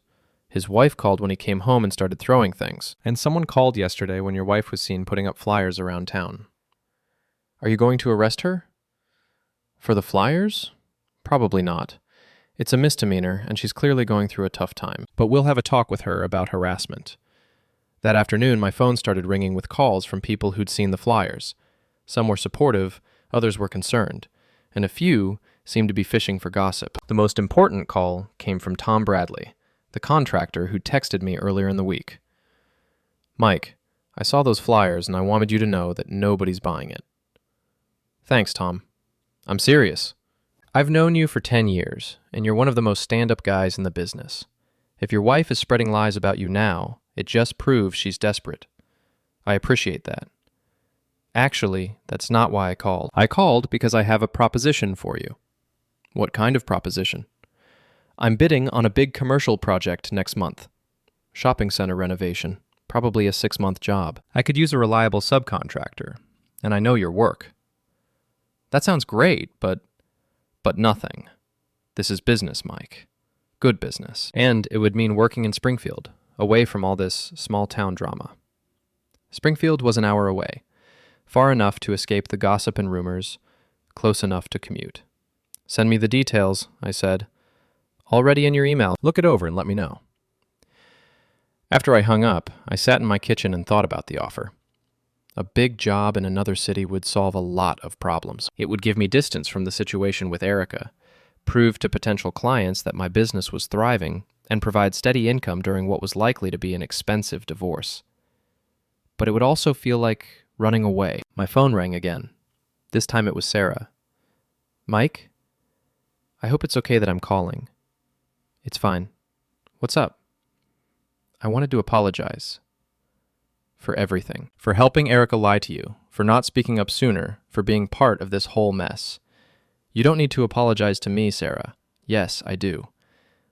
His wife called when he came home and started throwing things. And someone called yesterday when your wife was seen putting up flyers around town. Are you going to arrest her? For the flyers? Probably not. It's a misdemeanor, and she's clearly going through a tough time. But we'll have a talk with her about harassment. That afternoon, my phone started ringing with calls from people who'd seen the flyers. Some were supportive, others were concerned, and a few seemed to be fishing for gossip. The most important call came from Tom Bradley, the contractor who texted me earlier in the week. Mike, I saw those flyers and I wanted you to know that nobody's buying it. Thanks, Tom. I'm serious. I've known you for 10 years, and you're one of the most stand-up guys in the business. If your wife is spreading lies about you now, it just proves she's desperate. I appreciate that. Actually, that's not why I called. I called because I have a proposition for you. What kind of proposition? I'm bidding on a big commercial project next month. Shopping center renovation. Probably a 6-month job. I could use a reliable subcontractor, and I know your work. That sounds great, but nothing. This is business, Mike. Good business. And it would mean working in Springfield, away from all this small-town drama. Springfield was an hour away, far enough to escape the gossip and rumors, close enough to commute. Send me the details, I said. Already in your email. Look it over and let me know. After I hung up, I sat in my kitchen and thought about the offer. A big job in another city would solve a lot of problems. It would give me distance from the situation with Erica, prove to potential clients that my business was thriving, and provide steady income during what was likely to be an expensive divorce. But it would also feel like running away. My phone rang again. This time it was Sarah. Mike? I hope it's okay that I'm calling. It's fine. What's up? I wanted to apologize. For everything. For helping Erica lie to you, for not speaking up sooner, for being part of this whole mess. You don't need to apologize to me, Sarah. Yes, I do.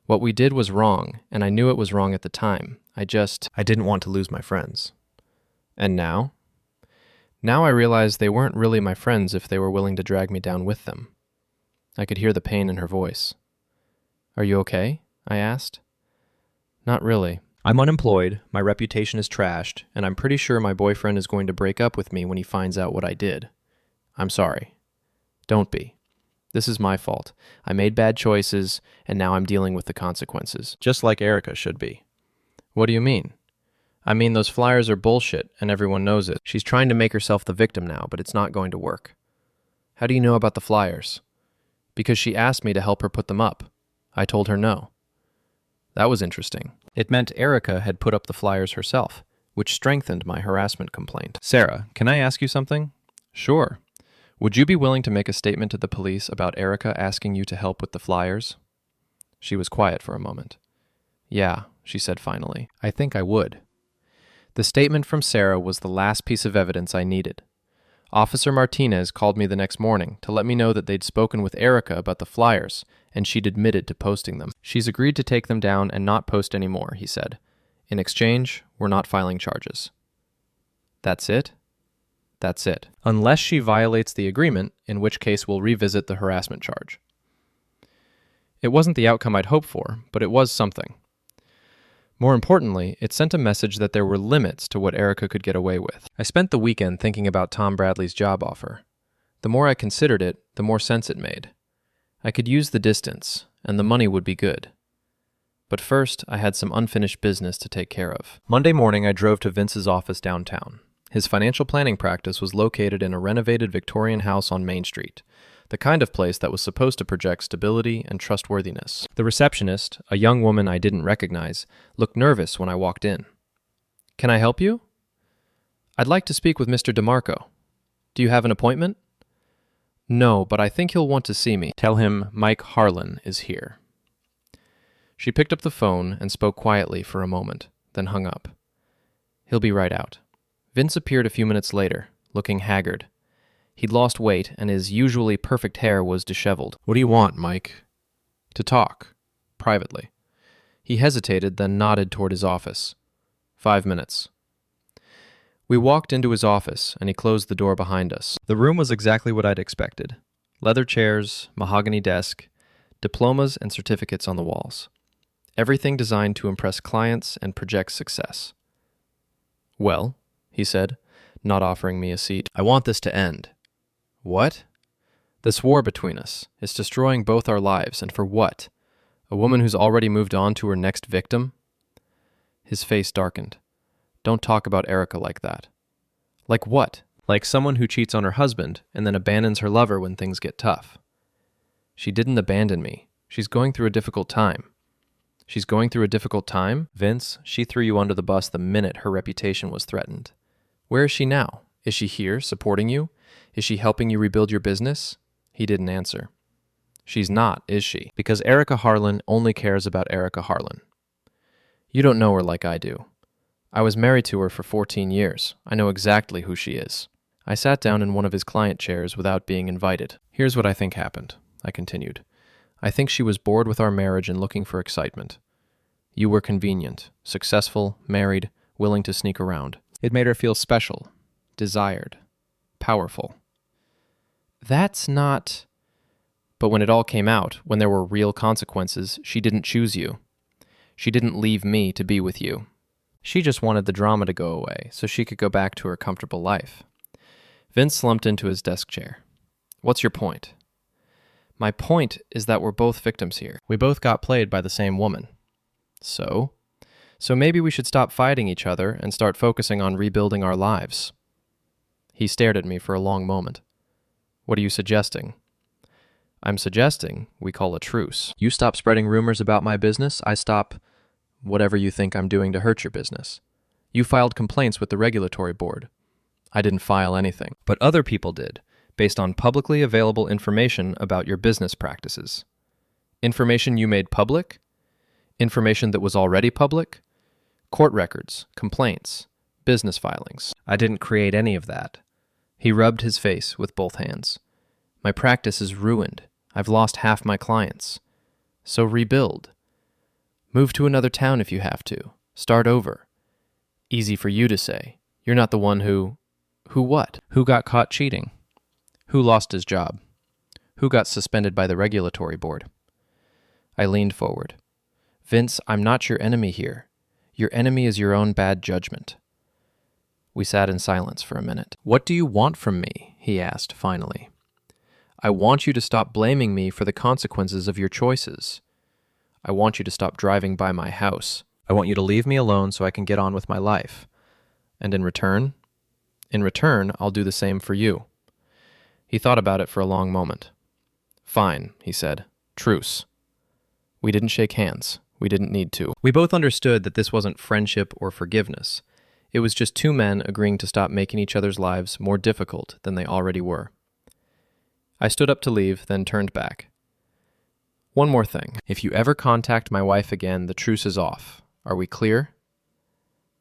What we did was wrong, and I knew it was wrong at the time. I didn't want to lose my friends. And now? Now I realize they weren't really my friends if they were willing to drag me down with them. I could hear the pain in her voice. Are you okay? I asked. Not really. I'm unemployed, my reputation is trashed, and I'm pretty sure my boyfriend is going to break up with me when he finds out what I did. I'm sorry. Don't be. This is my fault. I made bad choices, and now I'm dealing with the consequences. Just like Erica should be. What do you mean? I mean, those flyers are bullshit, and everyone knows it. She's trying to make herself the victim now, but it's not going to work. How do you know about the flyers? Because she asked me to help her put them up. I told her no. That was interesting. It meant Erica had put up the flyers herself, which strengthened my harassment complaint. Sarah, can I ask you something? Sure. Would you be willing to make a statement to the police about Erica asking you to help with the flyers? She was quiet for a moment. Yeah, she said finally. I think I would. The statement from Sarah was the last piece of evidence I needed. Officer Martinez called me the next morning to let me know that they'd spoken with Erica about the flyers, and she'd admitted to posting them. She's agreed to take them down and not post anymore, he said. In exchange, we're not filing charges. That's it? That's it. Unless she violates the agreement, in which case we'll revisit the harassment charge. It wasn't the outcome I'd hoped for, but it was something. More importantly, it sent a message that there were limits to what Erica could get away with. I spent the weekend thinking about Tom Bradley's job offer. The more I considered it, the more sense it made. I could use the distance, and the money would be good. But first, I had some unfinished business to take care of. Monday morning, I drove to Vince's office downtown. His financial planning practice was located in a renovated Victorian house on Main Street, the kind of place that was supposed to project stability and trustworthiness. The receptionist, a young woman I didn't recognize, looked nervous when I walked in. Can I help you? I'd like to speak with Mr. DeMarco. Do you have an appointment? No, but I think he'll want to see me. Tell him Mike Harlan is here. She picked up the phone and spoke quietly for a moment, then hung up. He'll be right out. Vince appeared a few minutes later, looking haggard. He'd lost weight, and his usually perfect hair was disheveled. What do you want, Mike? To talk. Privately. He hesitated, then nodded toward his office. 5 minutes. We walked into his office, and he closed the door behind us. The room was exactly what I'd expected. Leather chairs, mahogany desk, diplomas and certificates on the walls. Everything designed to impress clients and project success. Well, he said, not offering me a seat, I want this to end. What? This war between us is destroying both our lives, and for what? A woman who's already moved on to her next victim? His face darkened. Don't talk about Erica like that. Like what? Like someone who cheats on her husband and then abandons her lover when things get tough. She didn't abandon me. She's going through a difficult time. She's going through a difficult time? Vince, she threw you under the bus the minute her reputation was threatened. Where is she now? Is she here, supporting you? Is she helping you rebuild your business? He didn't answer. She's not, is she? Because Erica Harlan only cares about Erica Harlan. You don't know her like I do. I was married to her for 14 years. I know exactly who she is. I sat down in one of his client chairs without being invited. Here's what I think happened, I continued. I think she was bored with our marriage and looking for excitement. You were convenient, successful, married, willing to sneak around. It made her feel special, desired, powerful. That's not... But when it all came out, when there were real consequences, she didn't choose you. She didn't leave me to be with you. She just wanted the drama to go away so she could go back to her comfortable life. Vince slumped into his desk chair. What's your point? My point is that we're both victims here. We both got played by the same woman. So? So maybe we should stop fighting each other and start focusing on rebuilding our lives. He stared at me for a long moment. What are you suggesting? I'm suggesting we call a truce. You stop spreading rumors about my business, I stop whatever you think I'm doing to hurt your business. You filed complaints with the regulatory board. I didn't file anything, but other people did, based on publicly available information about your business practices. Information you made public? Information that was already public? Court records, complaints, business filings. I didn't create any of that. He rubbed his face with both hands. My practice is ruined. I've lost half my clients. So rebuild. Move to another town if you have to. Start over. Easy for you to say. You're not the one who... Who what? Who got caught cheating? Who lost his job? Who got suspended by the regulatory board? I leaned forward. Vince, I'm not your enemy here. Your enemy is your own bad judgment. We sat in silence for a minute. What do you want from me? He asked, finally. I want you to stop blaming me for the consequences of your choices. I want you to stop driving by my house. I want you to leave me alone so I can get on with my life. And in return, I'll do the same for you. He thought about it for a long moment. Fine, he said. Truce. We didn't shake hands. We didn't need to. We both understood that this wasn't friendship or forgiveness. It was just two men agreeing to stop making each other's lives more difficult than they already were. I stood up to leave, then turned back. One more thing. If you ever contact my wife again, the truce is off. Are we clear?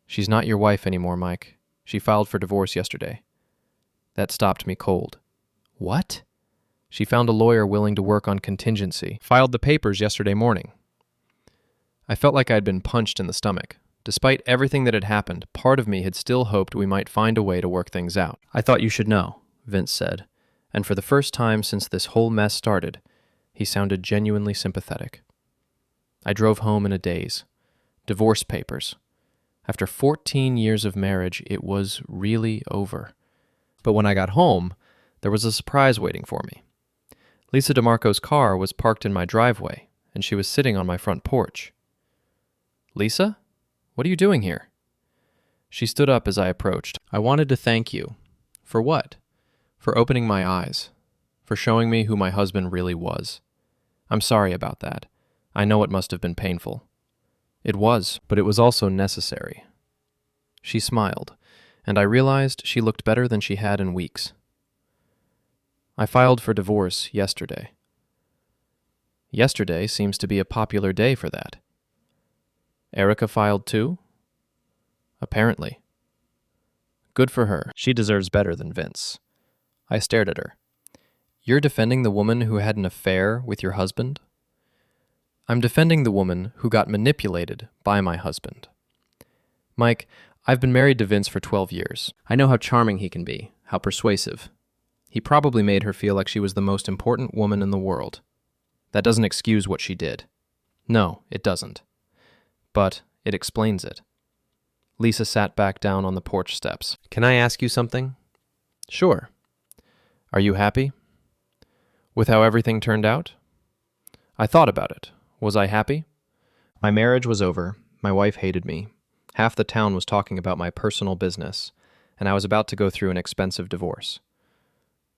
She's not your wife anymore, Mike. She filed for divorce yesterday. That stopped me cold. What? She found a lawyer willing to work on contingency. Filed the papers yesterday morning. I felt like I had been punched in the stomach. Despite everything that had happened, part of me had still hoped we might find a way to work things out. I thought you should know, Vince said, and for the first time since this whole mess started, he sounded genuinely sympathetic. I drove home in a daze. Divorce papers. After 14 years of marriage, it was really over. But when I got home, there was a surprise waiting for me. Lisa DeMarco's car was parked in my driveway, and she was sitting on my front porch. Lisa? What are you doing here? She stood up as I approached. I wanted to thank you. For what? For opening my eyes. For showing me who my husband really was. I'm sorry about that. I know it must have been painful. It was, but it was also necessary. She smiled, and I realized she looked better than she had in weeks. I filed for divorce yesterday. Yesterday seems to be a popular day for that. Erica filed too? Apparently. Good for her. She deserves better than Vince. I stared at her. You're defending the woman who had an affair with your husband? I'm defending the woman who got manipulated by my husband. Mike, I've been married to Vince for 12 years. I know how charming he can be, how persuasive. He probably made her feel like she was the most important woman in the world. That doesn't excuse what she did. No, it doesn't. But it explains it. Lisa sat back down on the porch steps. Can I ask you something? Sure. Are you happy? With how everything turned out? I thought about it. Was I happy? My marriage was over. My wife hated me. Half the town was talking about my personal business, and I was about to go through an expensive divorce.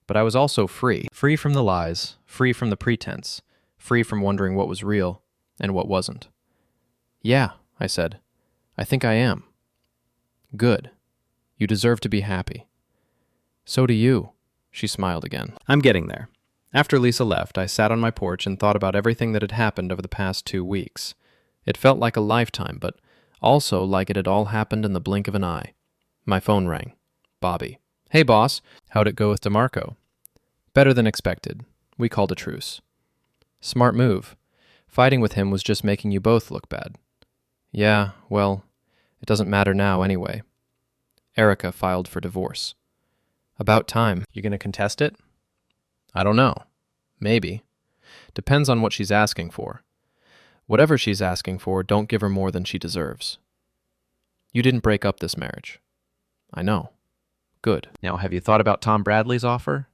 But I was also free. Free from the lies, free from the pretense, free from wondering what was real and what wasn't. Yeah, I said. I think I am. Good. You deserve to be happy. So do you, she smiled again. I'm getting there. After Lisa left, I sat on my porch and thought about everything that had happened over the past 2 weeks. It felt like a lifetime, but also like it had all happened in the blink of an eye. My phone rang. Bobby. Hey, boss. How'd it go with DeMarco? Better than expected. We called a truce. Smart move. Fighting with him was just making you both look bad. Yeah, well, it doesn't matter now anyway. Erica filed for divorce. About time. You gonna contest it? I don't know. Maybe. Depends on what she's asking for. Whatever she's asking for, don't give her more than she deserves. You didn't break up this marriage. I know. Good. Now, have you thought about Tom Bradley's offer?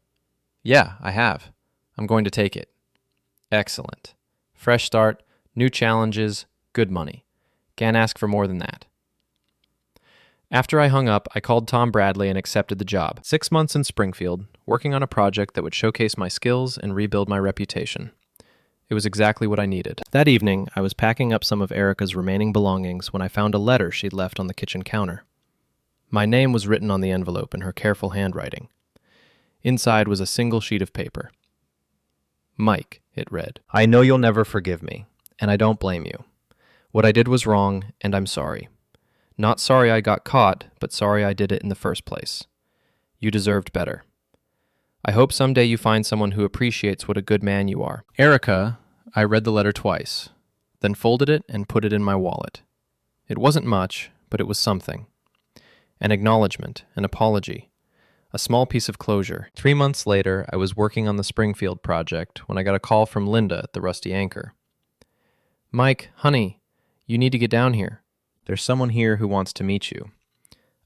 Yeah, I have. I'm going to take it. Excellent. Fresh start, new challenges, good money. Can't ask for more than that. After I hung up, I called Tom Bradley and accepted the job. 6 months in Springfield, working on a project that would showcase my skills and rebuild my reputation. It was exactly what I needed. That evening, I was packing up some of Erica's remaining belongings when I found a letter she'd left on the kitchen counter. My name was written on the envelope in her careful handwriting. Inside was a single sheet of paper. Mike, it read. I know you'll never forgive me, and I don't blame you. What I did was wrong, and I'm sorry. Not sorry I got caught, but sorry I did it in the first place. You deserved better. I hope someday you find someone who appreciates what a good man you are. Erica, I read the letter twice, then folded it and put it in my wallet. It wasn't much, but it was something. An acknowledgement, an apology, a small piece of closure. 3 months later, I was working on the Springfield project when I got a call from Linda at the Rusty Anchor. Mike, honey, you need to get down here. There's someone here who wants to meet you.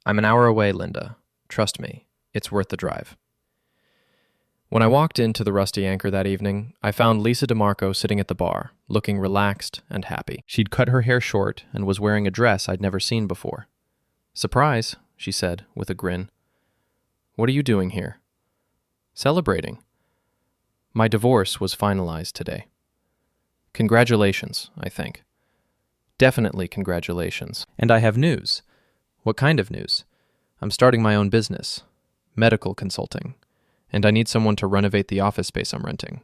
I'm an hour away, Linda. Trust me, it's worth the drive. When I walked into the Rusty Anchor that evening, I found Lisa DeMarco sitting at the bar, looking relaxed and happy. She'd cut her hair short and was wearing a dress I'd never seen before. Surprise, she said, with a grin. What are you doing here? Celebrating. My divorce was finalized today. Congratulations, I think. Definitely congratulations. And I have news. What kind of news? I'm starting my own business, medical consulting, and I need someone to renovate the office space I'm renting.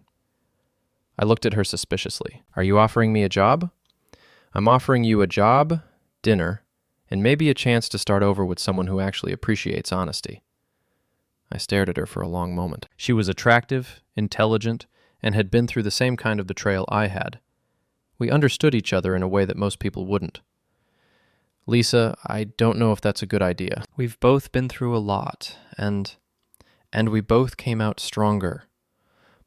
I looked at her suspiciously. Are you offering me a job? I'm offering you a job, dinner, and maybe a chance to start over with someone who actually appreciates honesty. I stared at her for a long moment. She was attractive, intelligent, and had been through the same kind of betrayal I had. We understood each other in a way that most people wouldn't. Lisa, I don't know if that's a good idea. We've both been through a lot, and we both came out stronger.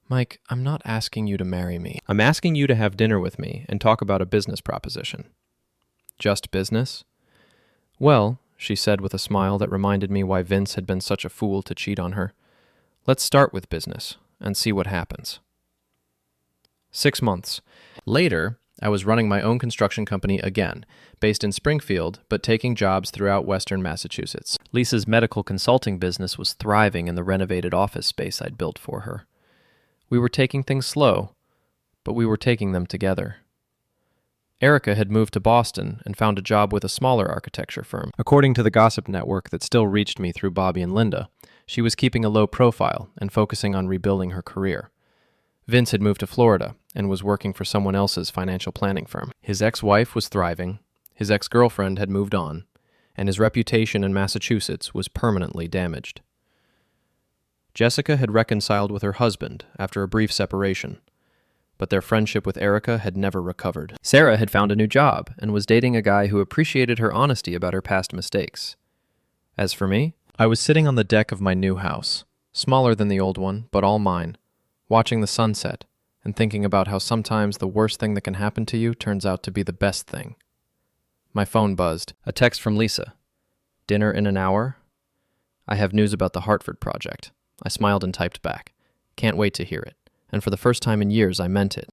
Mike, I'm not asking you to marry me. I'm asking you to have dinner with me and talk about a business proposition. Just business? Well, she said with a smile that reminded me why Vince had been such a fool to cheat on her. Let's start with business and see what happens. 6 months. Later, I was running my own construction company again, based in Springfield, but taking jobs throughout western Massachusetts. Lisa's medical consulting business was thriving in the renovated office space I'd built for her. We were taking things slow, but we were taking them together. Erica had moved to Boston and found a job with a smaller architecture firm. According to the gossip network that still reached me through Bobby and Linda, she was keeping a low profile and focusing on rebuilding her career. Vince had moved to Florida and was working for someone else's financial planning firm. His ex-wife was thriving, his ex-girlfriend had moved on, and his reputation in Massachusetts was permanently damaged. Jessica had reconciled with her husband after a brief separation, but their friendship with Erica had never recovered. Sarah had found a new job and was dating a guy who appreciated her honesty about her past mistakes. As for me, I was sitting on the deck of my new house, smaller than the old one, but all mine, watching the sunset and thinking about how sometimes the worst thing that can happen to you turns out to be the best thing. My phone buzzed. A text from Lisa. Dinner in an hour? I have news about the Hartford project. I smiled and typed back. Can't wait to hear it. And for the first time in years, I meant it.